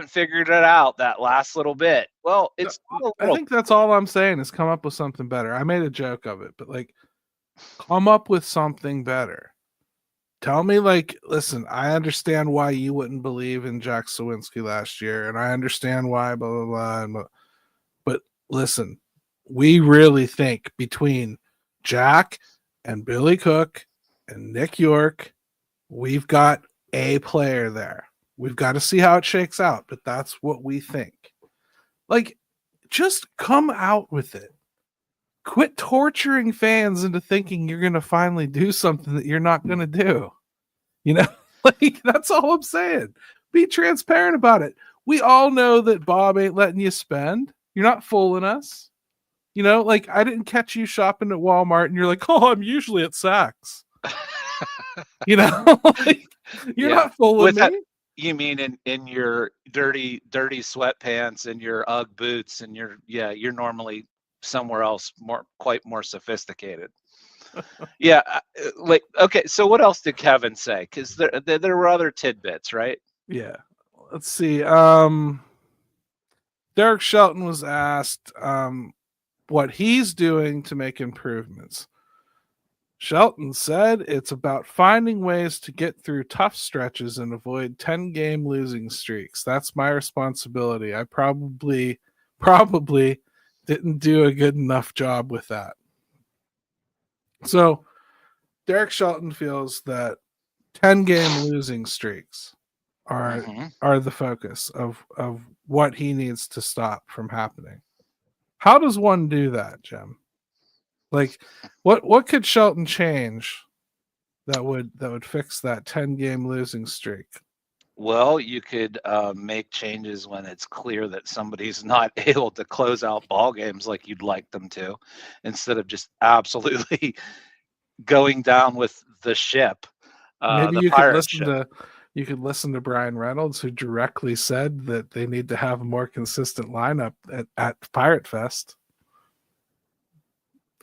figured it out that last little bit. Well, No, it's not a I little. think that's all I'm saying is come up with something better. I made a joke of it, but like, come up with something better. Tell me, like, listen, I understand why you wouldn't believe in Jack Sawinski last year, and I understand why, blah, blah, blah. But listen, we really think between Jack and Billy Cook and Nick York, we've got a player there. We've got to see how it shakes out, but that's what we think. Like, just come out with it. Quit torturing fans into thinking you're going to finally do something that you're not going to do. You know, like, that's all I'm saying. Be transparent about it. We all know that Bob ain't letting you spend. You're not fooling us. You know, like, I didn't catch you shopping at Walmart and you're like, oh, I'm usually at Saks. You know, like, you're not fooling me. That, you mean in your dirty sweatpants and your UGG boots and you're normally somewhere else quite more sophisticated. Yeah, like, okay, so what else did Kevin say? Because there were other tidbits, right? Yeah, let's see. Derek Shelton was asked what he's doing to make improvements. Shelton said it's about finding ways to get through tough stretches and avoid 10-game losing streaks. That's my responsibility. I probably didn't do a good enough job with that. So Derek Shelton feels that 10-game losing streaks are the focus of what he needs to stop from happening. How does one do that, Jim? Like, what could Shelton change that would fix that 10-game losing streak? Well, you could make changes when it's clear that somebody's not able to close out ball games like you'd like them to, instead of just absolutely going down with the ship. Maybe you could listen to Brian Reynolds, who directly said that they need to have a more consistent lineup at Pirate Fest.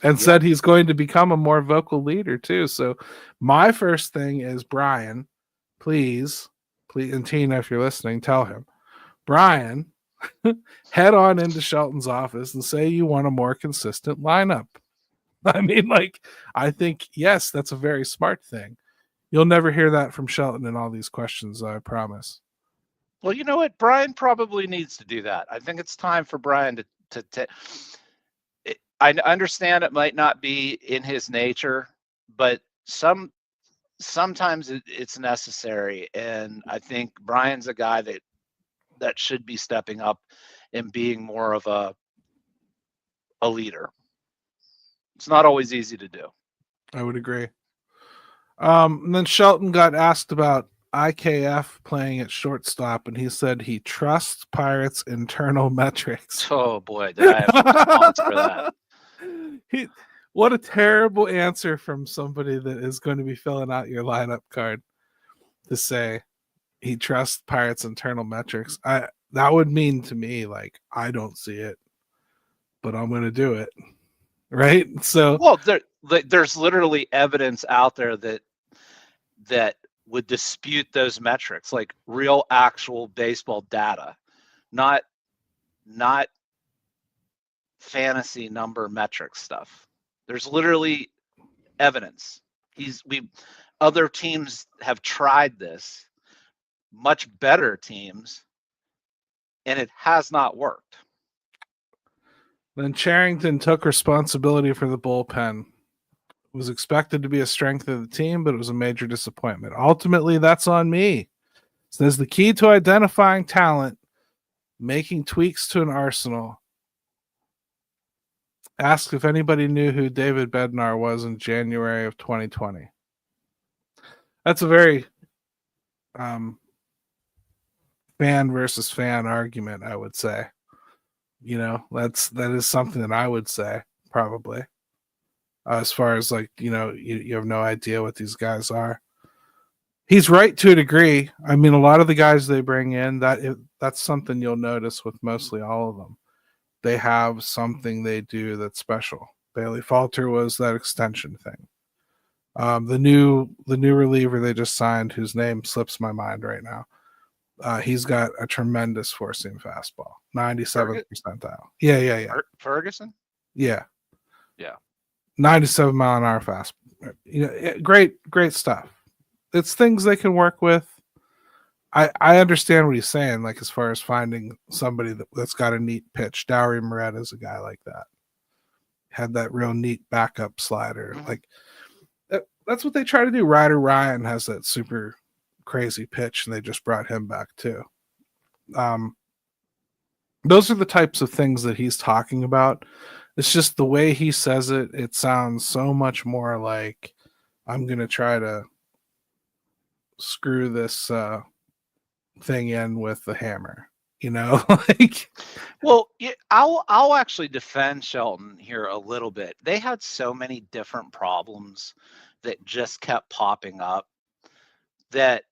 And said he's going to become a more vocal leader too. So my first thing is, Brian, please, and Tina, if you're listening, tell him, Brian, head on into Shelton's office and say you want a more consistent lineup. I mean, like, I think, yes, that's a very smart thing. You'll never hear that from Shelton in all these questions, I promise. Well, you know what? Brian probably needs to do that. I think it's time for Brian to I understand it might not be in his nature, but sometimes it's necessary. And I think Brian's a guy that should be stepping up and being more of a leader. It's not always easy to do. I would agree. And then Shelton got asked about IKF playing at shortstop, and he said he trusts Pirates' internal metrics. Oh boy, did I have a response for that. What a terrible answer from somebody that is going to be filling out your lineup card to say he trusts Pirates' internal metrics. That would mean to me, like, I don't see it, but I'm going to do it. Right? So, well, there's literally evidence out there that would dispute those metrics, like real, actual baseball data, not fantasy number metric stuff. There's literally evidence. Other teams have tried this, much better teams, and it has not worked. Then Charrington took responsibility for the bullpen. It was expected to be a strength of the team, but it was a major disappointment. Ultimately, that's on me. Says the key to identifying talent, making tweaks to an arsenal. Asked if anybody knew who David Bednar was in January of 2020. That's a very fan versus fan argument, I would say. You know, that is something that I would say, probably. As far as, like, you know, you have no idea what these guys are. He's right to a degree. I mean, a lot of the guys they bring in, that's something you'll notice with mostly all of them. They have something they do that's special. Bailey Falter was that extension thing. The new reliever they just signed, whose name slips my mind right now. He's got a tremendous four seam fastball, 97th percentile. Yeah. Ferguson. Yeah. 97 mile an hour fastball. Great stuff. It's things they can work with. I understand what he's saying, like as far as finding somebody that's got a neat pitch. Dowry Moretta is a guy like that. Had that real neat backup slider. Like that's what they try to do. Ryder Ryan has that super crazy pitch, and they just brought him back too. Those are the types of things that he's talking about. It's just the way he says it. It sounds so much more like I'm going to try to screw this thing in with the hammer, like. Well, I'll actually defend Shelton here a little bit. They had so many different problems that just kept popping up that,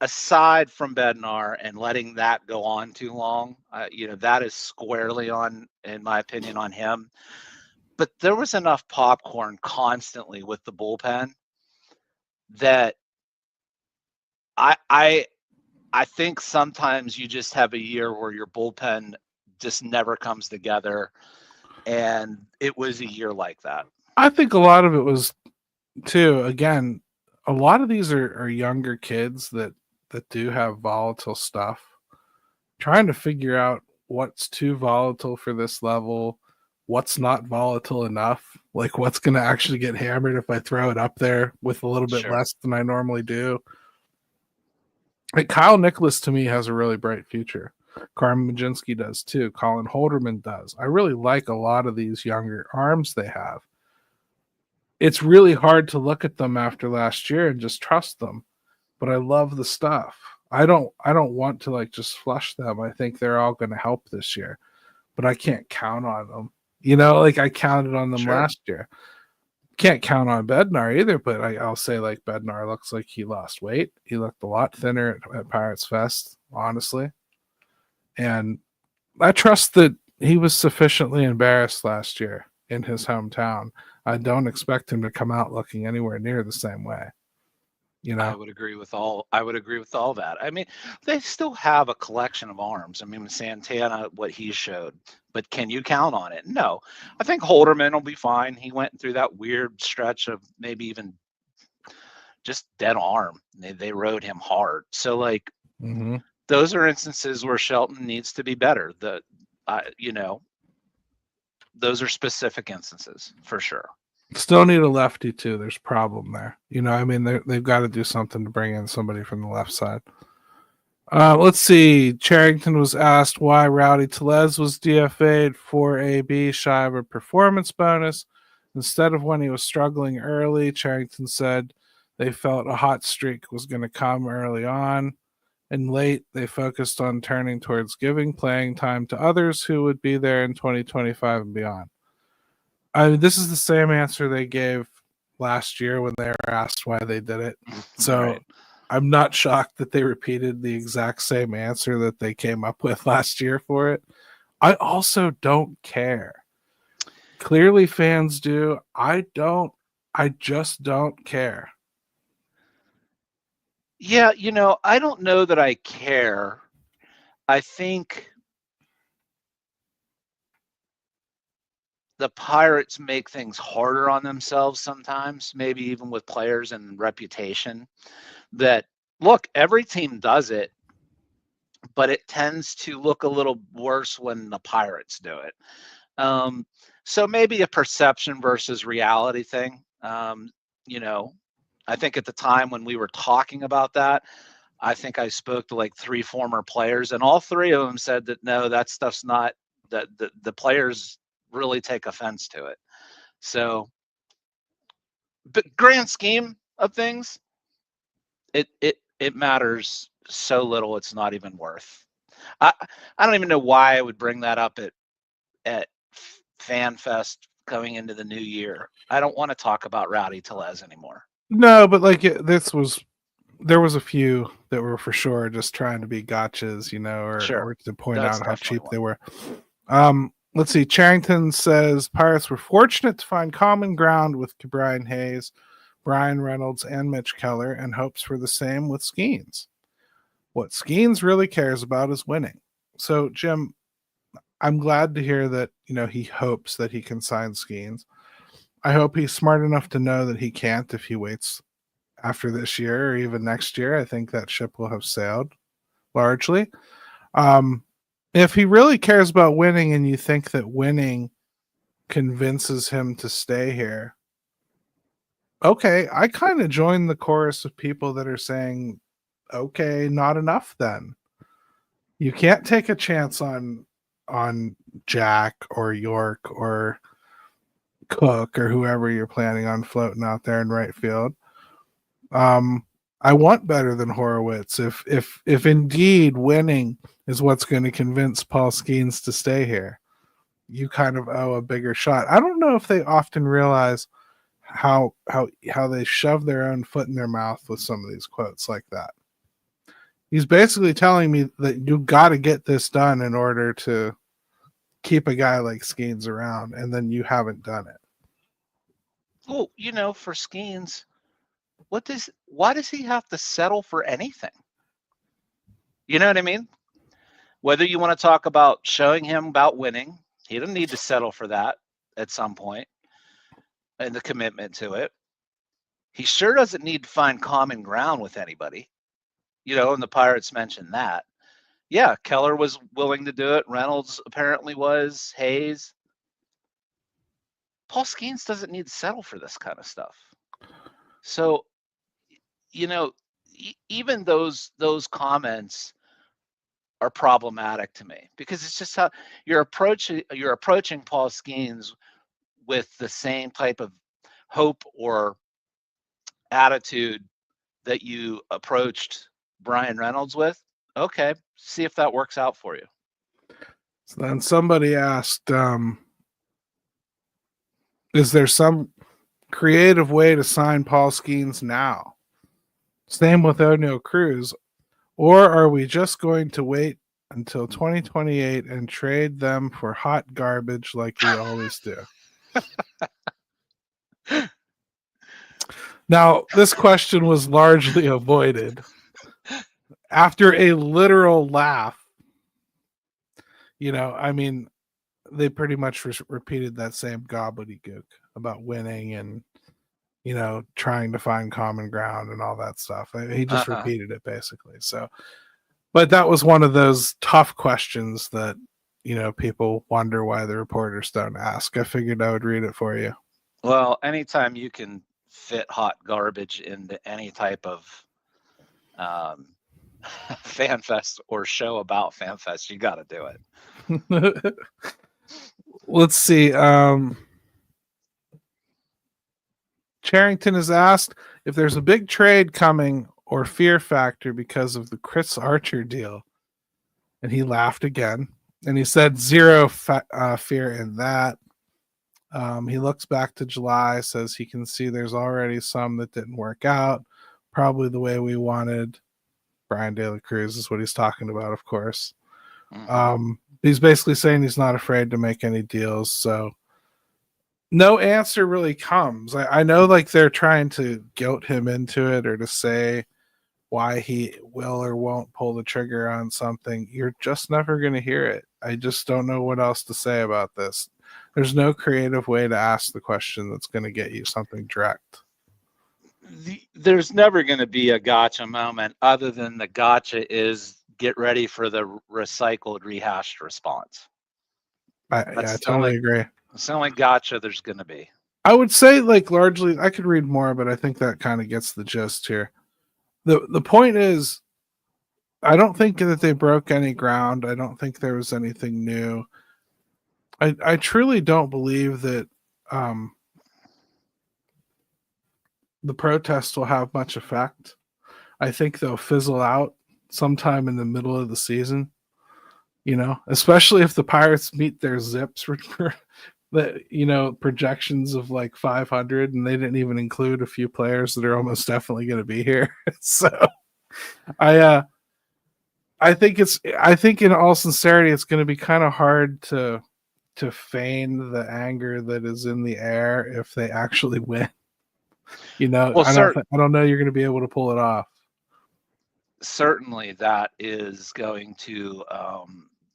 aside from Bednar and letting that go on too long, that is squarely on, in my opinion, on him. But there was enough popcorn constantly with the bullpen that I think sometimes you just have a year where your bullpen just never comes together, and it was a year like that. I think a lot of it was too, again, a lot of these are younger kids that do have volatile stuff, trying to figure out what's too volatile for this level, what's not volatile enough, like what's going to actually get hammered if I throw it up there with a little bit less than I normally do. Like Kyle Nicholas, to me, has a really bright future. Carmen Majinski does too. Colin Holderman does. I really like a lot of these younger arms they have. It's really hard to look at them after last year and just trust them, but I love the stuff. I don't want to like just flush them. I think they're all going to help this year, but I can't count on them. Like I counted on them last year. Can't count on Bednar either, but I'll say like Bednar looks like he lost weight. He looked a lot thinner at Pirates Fest, honestly. And I trust that he was sufficiently embarrassed last year in his hometown. I don't expect him to come out looking anywhere near the same way. I would agree with all that. I mean, they still have a collection of arms. I mean, Santana, what he showed, but can you count on it? No. I think Holderman will be fine. He went through that weird stretch of maybe even just dead arm. They rode him hard. So like, those are instances where Shelton needs to be better. Those are specific instances for sure. Still need a lefty too. There's a problem there. They've got to do something to bring in somebody from the left side. Let's see. Charrington was asked why Rowdy Tellez was DFA'd for AB shy of a performance bonus. Instead of when he was struggling early, Charrington said they felt a hot streak was going to come early on, and late they focused on turning towards giving playing time to others who would be there in 2025 and beyond. This is the same answer they gave last year when they were asked why they did it. So I'm not shocked that they repeated the exact same answer that they came up with last year for it. I also don't care. Clearly fans do. I don't. I just don't care. Yeah, I don't know that I care. I think the Pirates make things harder on themselves sometimes, maybe even with players and reputation. That, look, every team does it, but it tends to look a little worse when the Pirates do it. So maybe a perception versus reality thing. I think at the time when we were talking about that, I think I spoke to like 3 former players, and all 3 of them said that no, that stuff's not, that the players really take offense to it. So, but grand scheme of things, it matters so little, it's not even worth. I don't even know why I would bring that up at FanFest going into the new year. I don't want to talk about Rowdy Tellez anymore. No, but like there was a few that were for sure just trying to be gotchas, or to point out how cheap they were. let's see. Charrington says Pirates were fortunate to find common ground with Brian Hayes, Brian Reynolds, and Mitch Keller, and hopes for the same with Skeens. What Skeens really cares about is winning. So, Jim, I'm glad to hear that, he hopes that he can sign Skeens. I hope he's smart enough to know that he can't if he waits after this year or even next year. I think that ship will have sailed largely. If he really cares about winning and you think that winning convinces him to stay here, okay, I kind of join the chorus of people that are saying, okay, not enough then. You can't take a chance on Jack or York or Cook or whoever you're planning on floating out there in right field. I want better than Horowitz. If indeed winning is what's going to convince Paul Skeens to stay here, you kind of owe a bigger shot. I don't know if they often realize how they shove their own foot in their mouth with some of these quotes like that. He's basically telling me that you got to get this done in order to keep a guy like Skeens around, and then you haven't done it. Well, for Skeens, why does he have to settle for anything? You know what I mean? Whether you want to talk about showing him about winning, he doesn't need to settle for that at some point, and the commitment to it. He sure doesn't need to find common ground with anybody. And the Pirates mentioned that. Yeah, Keller was willing to do it. Reynolds apparently was. Hayes. Paul Skeens doesn't need to settle for this kind of stuff. So, even those comments are problematic to me, because it's just how you're approaching Paul Skeens with the same type of hope or attitude that you approached Brian Reynolds with. Okay, see if that works out for you. So then somebody asked, is there some creative way to sign Paul Skeens now? Same with O'Neal Cruz. Or are we just going to wait until 2028 and trade them for hot garbage like we always do? Now, this question was largely avoided after a literal laugh. They pretty much repeated that same gobbledygook about winning and, trying to find common ground and all that stuff. He just repeated it basically. So, but that was one of those tough questions that, people wonder why the reporters don't ask. I figured I would read it for you. Well, anytime you can fit hot garbage into any type of fan fest or show about fan fest, you got to do it. Let's see. Charrington has asked if there's a big trade coming or fear factor because of the Chris Archer deal. And he laughed again. And he said zero fear in that. He looks back to July, says he can see there's already some that didn't work out. Probably the way we wanted. Brian De La Cruz is what he's talking about, of course. Mm-hmm. He's basically saying he's not afraid to make any deals. So no answer really comes. I know they're trying to guilt him into it or to say why he will or won't pull the trigger on something. You're just never going to hear it. I just don't know what else to say about this. There's no creative way to ask the question that's going to get you something direct. There's never going to be a gotcha moment other than the gotcha is get ready for the recycled, rehashed response. I totally agree. It's the only gotcha there's going to be. I would say largely, I could read more, but I think that kind of gets the gist here. The point is, I don't think that they broke any ground. I don't think there was anything new. I truly don't believe that the protest will have much effect. I think they'll fizzle out sometime in the middle of the season, especially if the Pirates meet their zips for the, projections of 500, and they didn't even include a few players that are almost definitely going to be here. So I think in all sincerity, it's going to be kind of hard to to feign the anger that is in the air if they actually win. Well, I don't know you're going to be able to pull it off. certainly that is going to,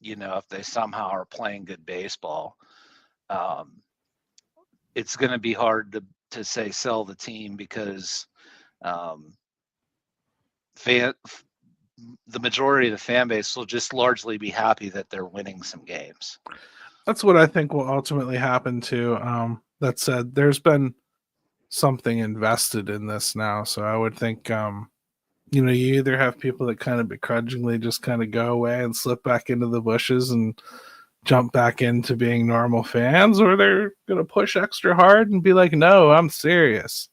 if they somehow are playing good baseball, it's going to be hard to say sell the team because the majority of the fan base will just largely be happy that they're winning some games. That's what I think will ultimately happen too. That said, there's been something invested in this now, so I would think you either have people that kind of begrudgingly just kind of go away and slip back into the bushes and jump back into being normal fans, or they're going to push extra hard and be like, no, I'm serious.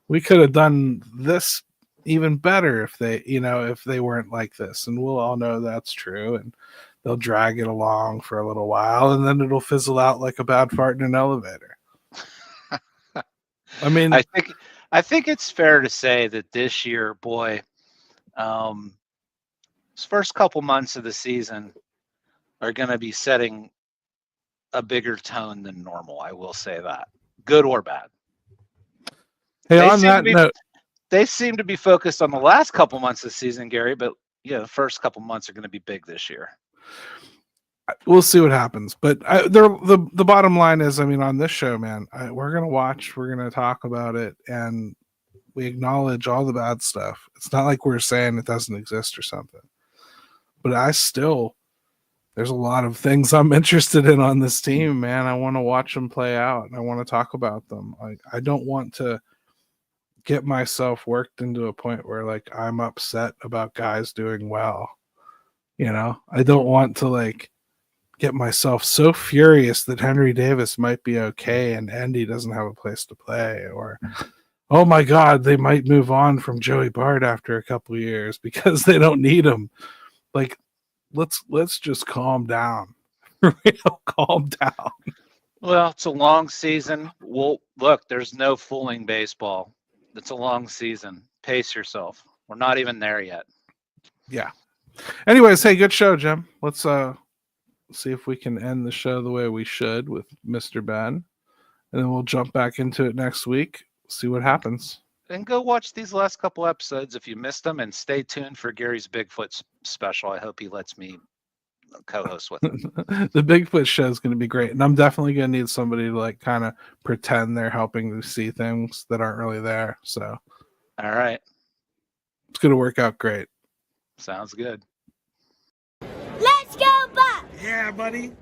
We could have done this even better if they weren't like this. And we'll all know that's true. And they'll drag it along for a little while, and then it'll fizzle out like a bad fart in an elevator. I mean, I think it's fair to say that this year, boy, this first couple months of the season are going to be setting a bigger tone than normal. I will say that, good or bad. Hey, on that note, they seem to be focused on the last couple months of the season, Gary, but the first couple months are going to be big this year. We'll see what happens. But the bottom line is, I mean, on this show, man, we're going to watch, we're going to talk about it, and we acknowledge all the bad stuff. It's not like we're saying it doesn't exist or something. But there's a lot of things I'm interested in on this team, man. I want to watch them play out, and I want to talk about them. I don't want to get myself worked into a point where like I'm upset about guys doing well. I don't want to get myself so furious that Henry Davis might be okay and Endy doesn't have a place to play, or oh my God, they might move on from Joey Bart after a couple years because they don't need him. Let's just calm down. Calm down. Well, it's a long season. Well, look, there's no fooling baseball. It's a long season. Pace yourself. We're not even there yet. Yeah. Anyways, hey, good show, Jim. Let's see if we can end the show the way we should with Mr. Ben, and then we'll jump back into it next week. See what happens. And go watch these last couple episodes if you missed them, and stay tuned for Gary's Bigfoot special. I hope he lets me co-host with him. The Bigfoot show is going to be great, and I'm definitely going to need somebody to kind of pretend they're helping to see things that aren't really there. So, all right, it's going to work out great. Sounds good. Let's go, Bucks! Yeah, buddy.